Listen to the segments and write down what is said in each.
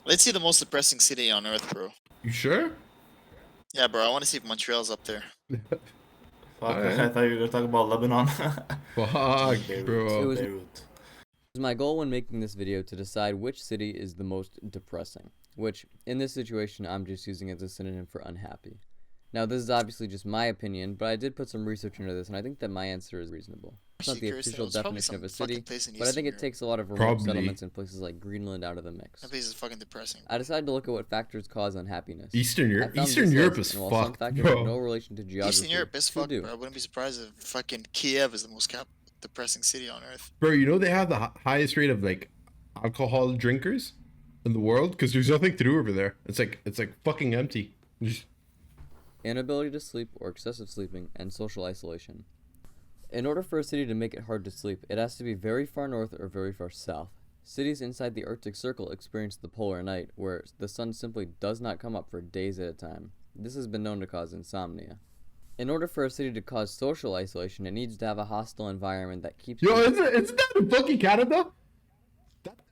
Let's see the most depressing city on earth, bro. You sure? Yeah, bro. I want to see if Montreal's up there. Fuck, Alright. I thought you were gonna talk about Lebanon. Fuck, Beirut. bro. Beirut. It was my goal when making this video to decide which city is the most depressing, which, in this situation, I'm just using as a synonym for unhappy. Now, this is obviously just my opinion, but I did put some research into this, and I think that my answer is reasonable. It's not the official definition of a city, but I think it takes a lot of remote Probably. settlements in places like Greenland out of the mix. That place is fucking depressing. I decided to look at what factors cause unhappiness. Eastern I Europe. found Eastern this Europe list, is and while some fucked, factors have no bro. relation to geography, Eastern Europe is few fucked, do. bro. I wouldn't be surprised if fucking Kiev is the most depressing city on earth. Bro, you know they have the highest rate of like alcohol drinkers in the world because there's nothing to do over there. It's like fucking empty. Just- Inability to sleep or excessive sleeping, and social isolation. In order for a city to make it hard to sleep, it has to be very far north or very far south. Cities inside the Arctic Circle experience the polar night, where the sun simply does not come up for days at a time. This has been known to cause insomnia. In order for a city to cause social isolation, it needs to have a hostile environment that keeps... Yo, isn't that in fucking Canada?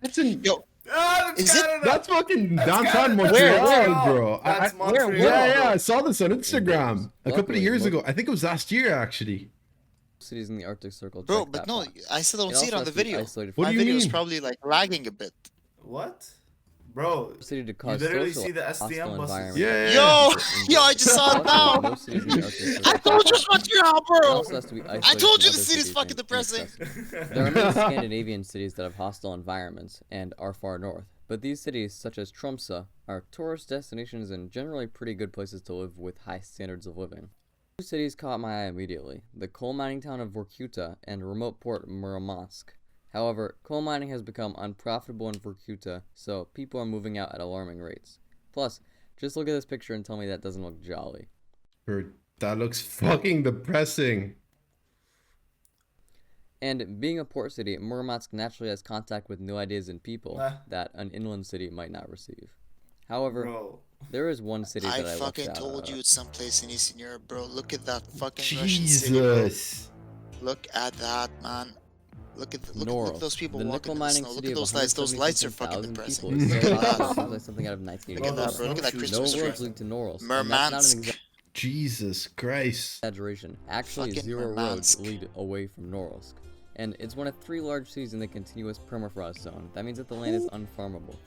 That's in Yo, That's Is it- Canada! that's fucking downtown Canada! Montreal, Where? bro. That's I- Montreal. yeah, I saw this on Instagram a couple of Luckily, years most- ago. I think it was last year actually. cities in the Arctic Circle bro, check but that no, box. I still don't It see it also on the has to be video. isolated What My do you video is mean? probably like lagging a bit. What? Bro, city to you cause literally social see the hostile STM buses. environment. Yeah. Yo, yo, I just saw it Luckily, now. most cities in the Arctic Circle I told you check it's Montreal, It bro. also has to be I isolated told from you the other city's cities fucking and depressing. inaccessible. There are many Scandinavian cities that have hostile environments and are far north, but these cities, such as Tromsø, are tourist destinations and generally pretty good places to live with high standards of living. Two cities caught my eye immediately, the coal mining town of Vorkuta and remote port Murmansk. However, coal mining has become unprofitable in Vorkuta, so people are moving out at alarming rates. Plus, just look at this picture and tell me that doesn't look jolly. Bro, that looks fucking depressing. And being a port city, Murmansk naturally has contact with new ideas and people Nah. that an inland city might not receive. However, Bro, there is one city I that I left fucking out. told you it's someplace in Eastern Europe, bro. Look at that fucking Russian city, bro. Jesus. Look at that, man. Look at look Norilsk, at those people the walking nickel in the mining snow. Look city at of those lights. Those lights are fucking 177,000 depressing. people is Look so at hot, that. it sounds like something out of Look at 1985. that, bro. Look at that No Christmas No tree. roads lead to Norilsk, and that's not an Murmansk. Jesus Christ. exaggeration. Actually, Fucking zero roads Murmansk. lead away from Norilsk. And it's one of 3 large cities in the continuous permafrost zone. That means that the land is unfarmable.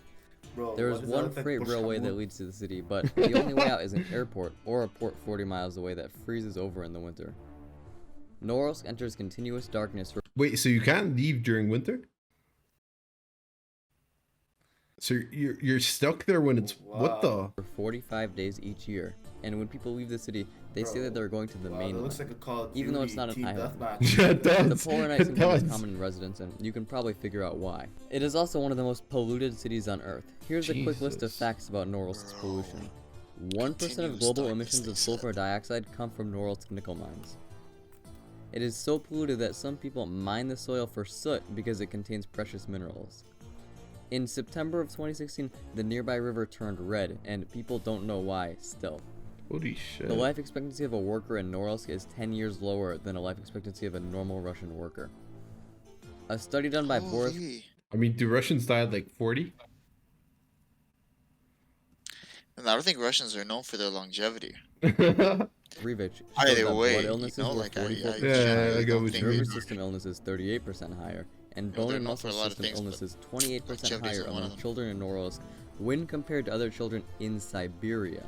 bro. There why is does that one look like freight Bush railway that Hamud? leads to the city, but the only way out is an airport or a port 40 miles away that freezes over in the winter. Norilsk enters continuous darkness for Wait, so you can't leave during winter? So you're stuck there when it's what the? 45 days each year. And when people leave the city, they say Bro, that they're going to the Wow, that mainland. looks like a Call of Even though it's Duty not an team island. deathmatch. Yeah, it The does. polar night It syndrome is does. common in residents, and you can probably figure out why. It is also one of the most polluted cities on Earth. Here's a quick list of Jesus. facts about Norilsk's pollution. 1% of Continuous global darkness, emissions they of said. sulfur dioxide come from Norilsk nickel mines. It is so polluted that some people mine the soil for soot because it contains precious minerals. In September of 2016, the nearby river turned red, and people don't know why still. Holy shit. The life expectancy of a worker in Norilsk is 10 years lower than a life expectancy of a normal Russian worker. A study done by Boris Holy. I mean, do Russians die at like 40? And I don't think Russians are known for their longevity. Rivich showed Either that way, blood you illnesses know, were like I 44%, Yeah, I go don't with think you. nervous system illnesses 38% higher, and Yeah, bone they're and known for muscle a lot of system things, but illnesses 28% longevity higher isn't one of among them. children in Norilsk when compared to other children in Siberia.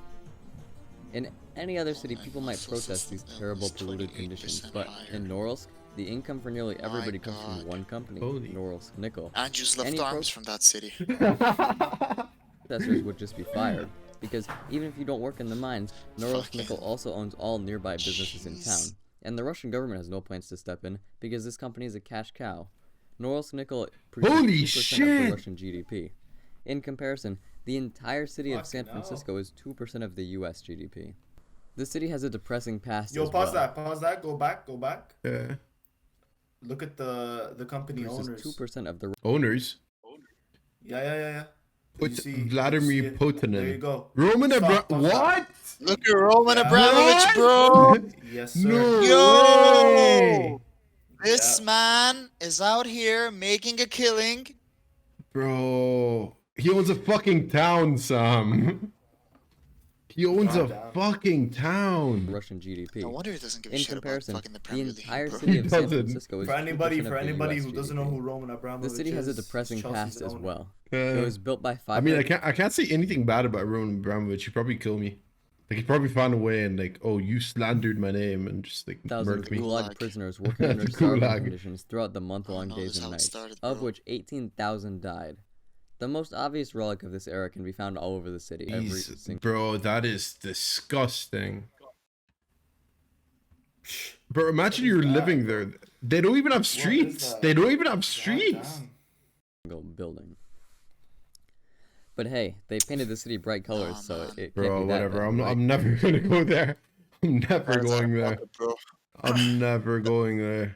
In any other city, Bone and people might muscle protest these system terrible illness polluted conditions, 28% but higher. in Norilsk, the income for nearly My everybody comes God. from one company, Holy. Norilsk Nickel. Andrew's left Any arms from that city. Protesters would just be fired. Because even if you don't work in the mines, Norilsk Fucking Nickel also owns all nearby businesses in town. jeez. And the Russian government has no plans to step in because this company is a cash cow. Norilsk Nickel produces Holy 2% of shit! the Russian GDP. In comparison, the entire city of San Fucking hell. Francisco is 2% of the US GDP. The city has a depressing past Yo, as pause well. that. Pause that. Go back. Go back. Yeah. Look at the company Produces owners. 2% of the Owners. Yeah. Put You see- Vladimir you see it? Putin There you in. go. Roman Stop, Abra- pause that. What? Look at Roman Yeah. Abramovich, What? bro. Yes, sir. No Yo! way! This Yeah. man is out here making a killing. Bro. He owns a fucking town, Sam. He owns a Goddamn. fucking town. Russian GDP. No wonder he doesn't give a In shit about comparison, fucking the the Premier League, entire bro. city of San doesn't. Francisco is For anybody, 2% of for the anybody US who doesn't know GDP. who Roman Abramovich The city has a is, depressing Chelsea's past as owner. well. It was built by five. I mean, I can't say anything bad about Roman Abramovich. He'd probably kill me. Like he'd probably find a way and like, oh, you slandered my name and just like Thousands murder me. Gulag Gulag. prisoners working under starving Gulag. conditions throughout the month-long no, days that's and how it nights, started, of bro. which 18,000 died. The most obvious relic of this era can be found all over the city. Every Jesus, single bro, that is disgusting. Bro, imagine you're living there. They don't even have streets. that? They don't even have streets. Goddamn. building. But hey, they painted the city bright colors, Aw, so man. it can't Bro, be that whatever. bad, I'm right? never gonna go there. I'm never That's going out of there. pocket, bro. I'm never going there.